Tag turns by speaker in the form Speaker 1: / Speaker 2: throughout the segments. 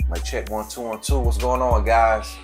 Speaker 1: Mic check 1 2 1 2. What's going on, guys?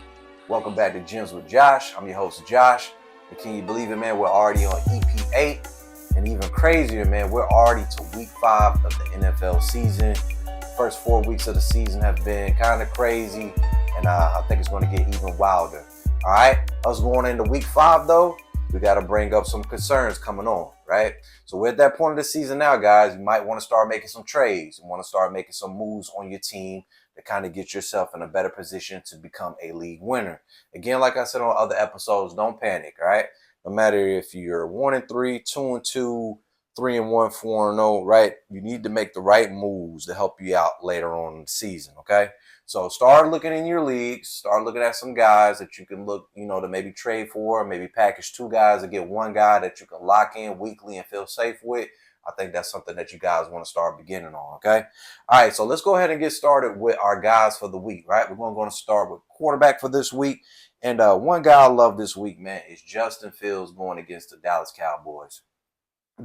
Speaker 1: Welcome back to Gyms with Josh. I'm your host, Josh. And can you believe it, man? We're already on EP.8. And even crazier, man, we're already to week 5 of the NFL season. The first 4 weeks of the season have been kind of crazy. And I think it's going to get even wilder. All right? Us going into week 5, though, we got to bring up some concerns coming on, right? So we're at that point of the season now, guys. You might want to start making some trades. You want to start making some moves on your team to kind of get yourself in a better position to become a league winner. Again, like I said on other episodes, don't panic, all right? No matter if you're 1-3, 2-2, 3-1, 4-0, right? You need to make the right moves to help you out later on in the season, okay? So start looking in your leagues, start looking at some guys that you can look, to maybe trade for, maybe package 2 guys to get 1 guy that you can lock in weekly and feel safe with. I think that's something that you guys want to start beginning on, okay? All right, so let's go ahead and get started with our guys for the week, right? We're going to start with quarterback for this week. And one guy I love this week, man, is Justin Fields going against the Dallas Cowboys.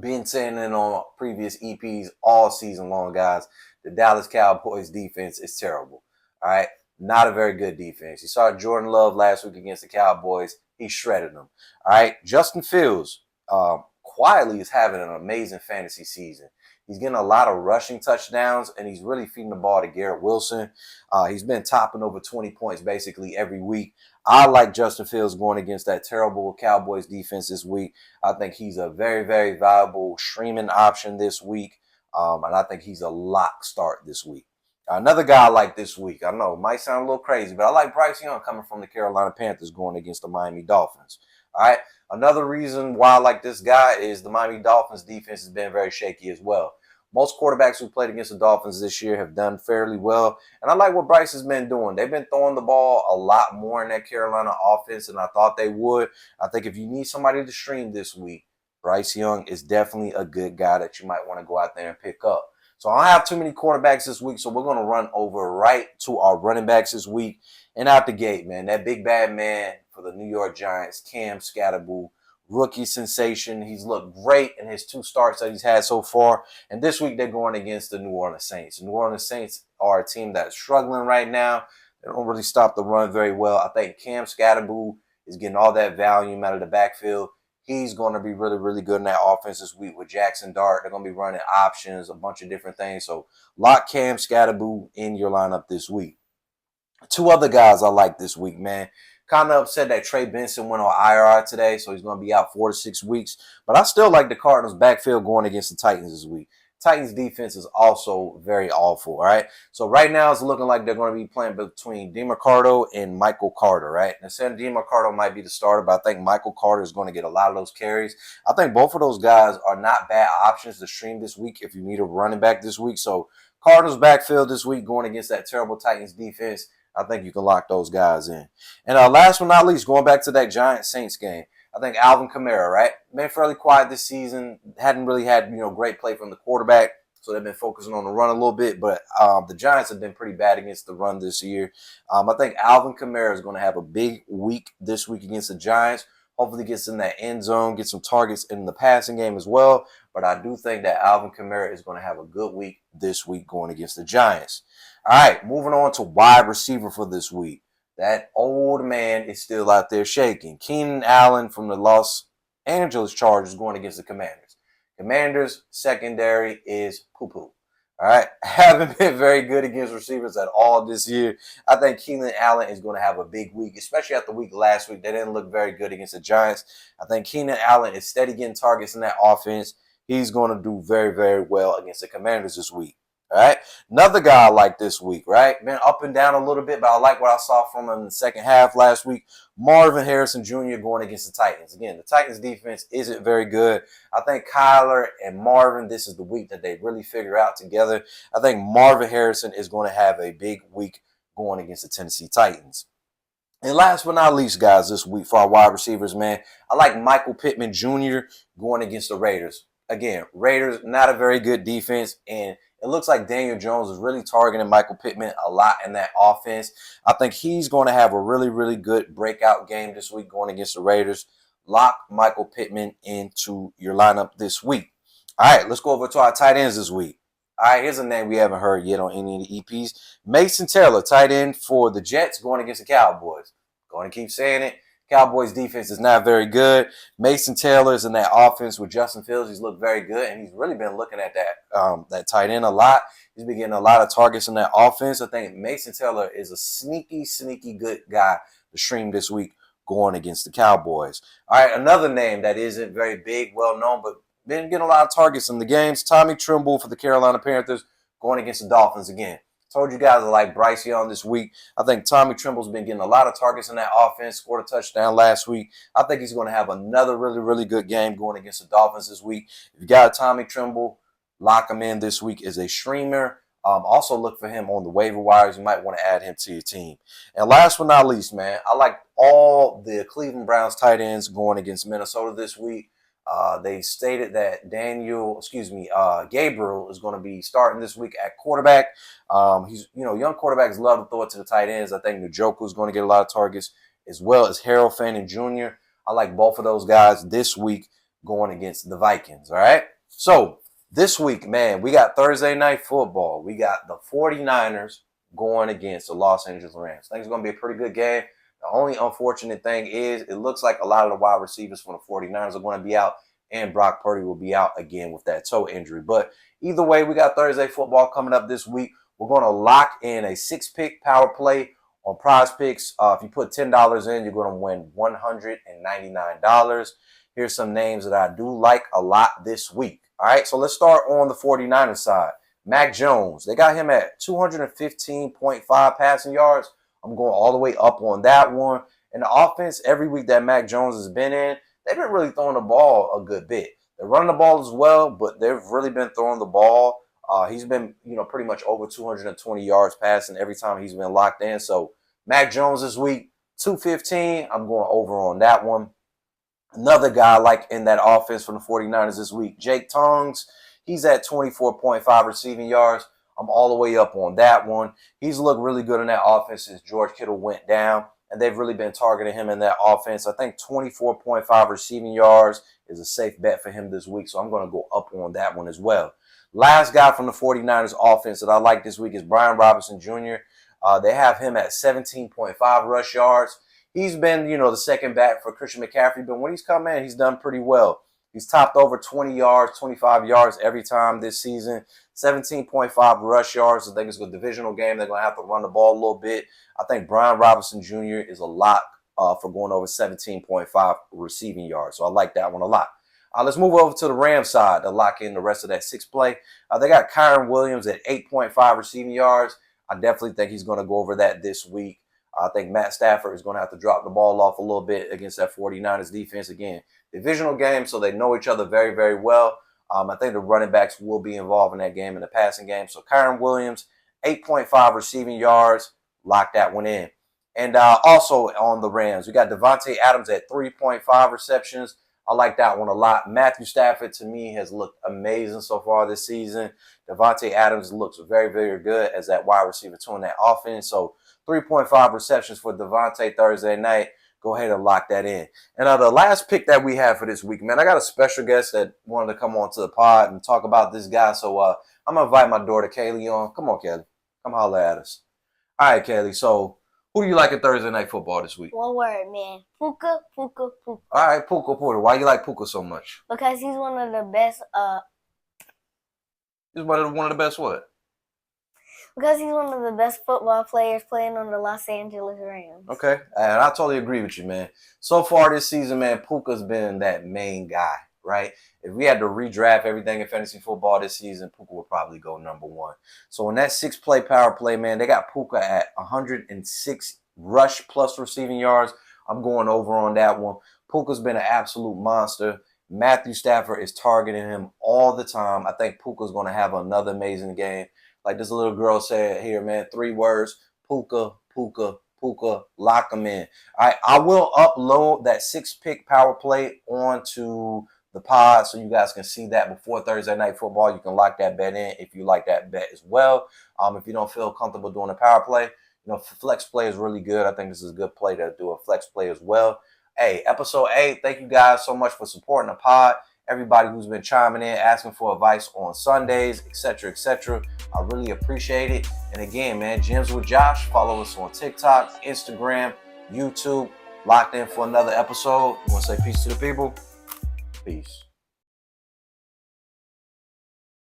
Speaker 1: Been saying it on previous EPs all season long, guys. The Dallas Cowboys defense is terrible, all right? Not a very good defense. You saw Jordan Love last week against the Cowboys. He shredded them, all right? Justin Fields, quietly is having an amazing fantasy season. He's getting a lot of rushing touchdowns, and he's really feeding the ball to Garrett Wilson. He's been topping over 20 points basically every week. I like Justin Fields going against that terrible Cowboys defense this week. I think he's a very, very valuable streaming option this week, and I think he's a lock start this week. Another guy I like this week, I know it might sound a little crazy, but I like Bryce Young coming from the Carolina Panthers going against the Miami Dolphins. All right. Another reason why I like this guy is the Miami Dolphins defense has been very shaky as well. Most quarterbacks who played against the Dolphins this year have done fairly well. And I like what Bryce has been doing. They've been throwing the ball a lot more in that Carolina offense than I thought they would. I think if you need somebody to stream this week, Bryce Young is definitely a good guy that you might want to go out there and pick up. So I don't have too many quarterbacks this week, so we're going to run over right to our running backs this week. And out the gate, man, that big bad man for the New York Giants, Cam Scatterboo, rookie sensation. He's looked great in his 2 starts that he's had so far. And this week they're going against the New Orleans Saints. The New Orleans Saints are a team that's struggling right now. They don't really stop the run very well. I think Cam Scatterboo is getting all that volume out of the backfield. He's going to be really, really good in that offense this week with Jackson Dart. They're going to be running options, a bunch of different things. So lock Cam Scatterboo in your lineup this week. 2 other guys I like this week, man. Kind of upset that Trey Benson went on IR today, so he's going to be out 4 to 6 weeks. But I still like the Cardinals' backfield going against the Titans this week. Titans' defense is also very awful, all right? So right now it's looking like they're going to be playing between DeMarcado and Michael Carter, right? Now, saying DeMarcado might be the starter, but I think Michael Carter is going to get a lot of those carries. I think both of those guys are not bad options to stream this week if you need a running back this week. So Cardinals' backfield this week going against that terrible Titans defense. I think you can lock those guys in. And last but not least, going back to that Giants-Saints game, I think Alvin Kamara, right? Been fairly quiet this season. Hadn't really had, great play from the quarterback. So they've been focusing on the run a little bit. But the Giants have been pretty bad against the run this year. I think Alvin Kamara is going to have a big week this week against the Giants. Hopefully gets in that end zone, get some targets in the passing game as well. But I do think that Alvin Kamara is going to have a good week this week going against the Giants. All right, moving on to wide receiver for this week. That old man is still out there shaking. Keenan Allen from the Los Angeles Chargers going against the Commanders. Commanders' secondary is poo-poo. All right, haven't been very good against receivers at all this year. I think Keenan Allen is going to have a big week, especially after the week last week. They didn't look very good against the Giants. I think Keenan Allen is steady getting targets in that offense. He's going to do very, very well against the Commanders this week. All right. Another guy I like this week, right? Been up and down a little bit, but I like what I saw from him in the second half last week. Marvin Harrison Jr. going against the Titans. Again, the Titans defense isn't very good. I think Kyler and Marvin, this is the week that they really figure out together. I think Marvin Harrison is going to have a big week going against the Tennessee Titans. And last but not least, guys, this week for our wide receivers, man, I like Michael Pittman Jr. going against the Raiders. Again, Raiders, not a very good defense, and it looks like Daniel Jones is really targeting Michael Pittman a lot in that offense. I think he's going to have a really, really good breakout game this week going against the Raiders. Lock Michael Pittman into your lineup this week. All right, let's go over to our tight ends this week. All right, here's a name we haven't heard yet on any of the EPs. Mason Taylor, tight end for the Jets, going against the Cowboys. Going to keep saying it. Cowboys defense is not very good. Mason Taylor is in that offense with Justin Fields. He's looked very good, and he's really been looking at that tight end a lot. He's been getting a lot of targets in that offense. I think Mason Taylor is a sneaky good guy to stream this week going against the Cowboys. All right, another name that isn't very big, well known, but been getting a lot of targets in the games. Tommy Tremble for the Carolina Panthers going against the Dolphins again. Told you guys I like Bryce Young this week. I think Tommy Tremble's been getting a lot of targets in that offense, scored a touchdown last week. I think he's going to have another really good game going against the Dolphins this week. If you got a Tommy Tremble, lock him in this week as a streamer. Also look for him on the waiver wires. You might want to add him to your team. And last but not least, man, I like all the Cleveland Browns tight ends going against Minnesota this week. They stated that Gabriel is going to be starting this week at quarterback. Young quarterbacks love to throw it to the tight ends. I think Njoku is going to get a lot of targets, as well as Harold Fanning Jr. I like both of those guys this week going against the Vikings. All right. So this week, man, we got Thursday night football. We got the 49ers going against the Los Angeles Rams. I think it's going to be a pretty good game. The only unfortunate thing is it looks like a lot of the wide receivers from the 49ers are going to be out, and Brock Purdy will be out again with that toe injury. But either way, we got Thursday football coming up this week. We're going to lock in a 6-pick power play on Prize Picks. If you put $10 in, you're going to win $199. Here's some names that I do like a lot this week. All right, so let's start on the 49ers side. Mac Jones, they got him at 215.5 passing yards. I'm going all the way up on that one. And the offense, every week that Mac Jones has been in, they've been really throwing the ball a good bit. They're running the ball as well, but they've really been throwing the ball. He's been, pretty much over 220 yards passing every time he's been locked in. So Mac Jones this week, 215. I'm going over on that one. Another guy like in that offense from the 49ers this week, Jake Tongs. He's at 24.5 receiving yards. I'm all the way up on that one. He's looked really good in that offense since George Kittle went down, and they've really been targeting him in that offense. I think 24.5 receiving yards is a safe bet for him this week, so I'm going to go up on that one as well. Last guy from the 49ers offense that I like this week is Brian Robinson Jr. They have him at 17.5 rush yards. He's been, the second back for Christian McCaffrey, but when he's come in, he's done pretty well. He's topped over 20 yards, 25 yards every time this season. 17.5 rush yards. I think it's a divisional game. They're going to have to run the ball a little bit. I think Brian Robinson Jr. is a lock for going over 17.5 receiving yards. So I like that one a lot. Let's move over to the Rams side to lock in the rest of that 6 play. They got Kyron Williams at 8.5 receiving yards. I definitely think he's going to go over that this week. I think Matt Stafford is going to have to drop the ball off a little bit against that 49ers defense. Again, divisional game, so they know each other very well. I think the running backs will be involved in that game, in the passing game. So Kyron Williams, 8.5 receiving yards, lock that one in. And also on the Rams, we got Devontae Adams at 3.5 receptions. I like that one a lot. Matthew Stafford, to me, has looked amazing so far this season. Devontae Adams looks very good as that wide receiver 2 in that offense. So 3.5 receptions for Devontae Thursday night. Go ahead and lock that in. And the last pick that we have for this week, man, I got a special guest that wanted to come on to the pod and talk about this guy. So I'm going to invite my daughter, Kaylee, on. Come on, Kaylee. Come holler at us. All right, Kaylee. So who do you like in Thursday night football this week?
Speaker 2: One word, man. Puka.
Speaker 1: All right, Puka Porter. Why you like Puka so much?
Speaker 2: Because he's one of the best.
Speaker 1: He's one of the best what?
Speaker 2: Because he's one of the best football players playing on the Los Angeles Rams.
Speaker 1: Okay, and I totally agree with you, man. So far this season, man, Puka's been that main guy, right? If we had to redraft everything in fantasy football this season, Puka would probably go number 1. So in that 6-play power play, man, they got Puka at 106 rush plus receiving yards. I'm going over on that one. Puka's been an absolute monster. Matthew Stafford is targeting him all the time. I think Puka's going to have another amazing game. Like this little girl said here, man, 3 words, Puka, lock them in. All right, I will upload that 6-pick power play onto the pod so you guys can see that before Thursday night football. You can lock that bet in if you like that bet as well. If you don't feel comfortable doing a power play, flex play is really good. I think this is a good play to do a flex play as well. Hey, episode 8, thank you guys so much for supporting the pod. everybody who's been chiming in, asking for advice on Sundays, etc., etc. I really appreciate it. And again, man, Gyms with Josh. Follow us on TikTok, Instagram, YouTube. Locked in for another episode. You want to say peace to the people? Peace.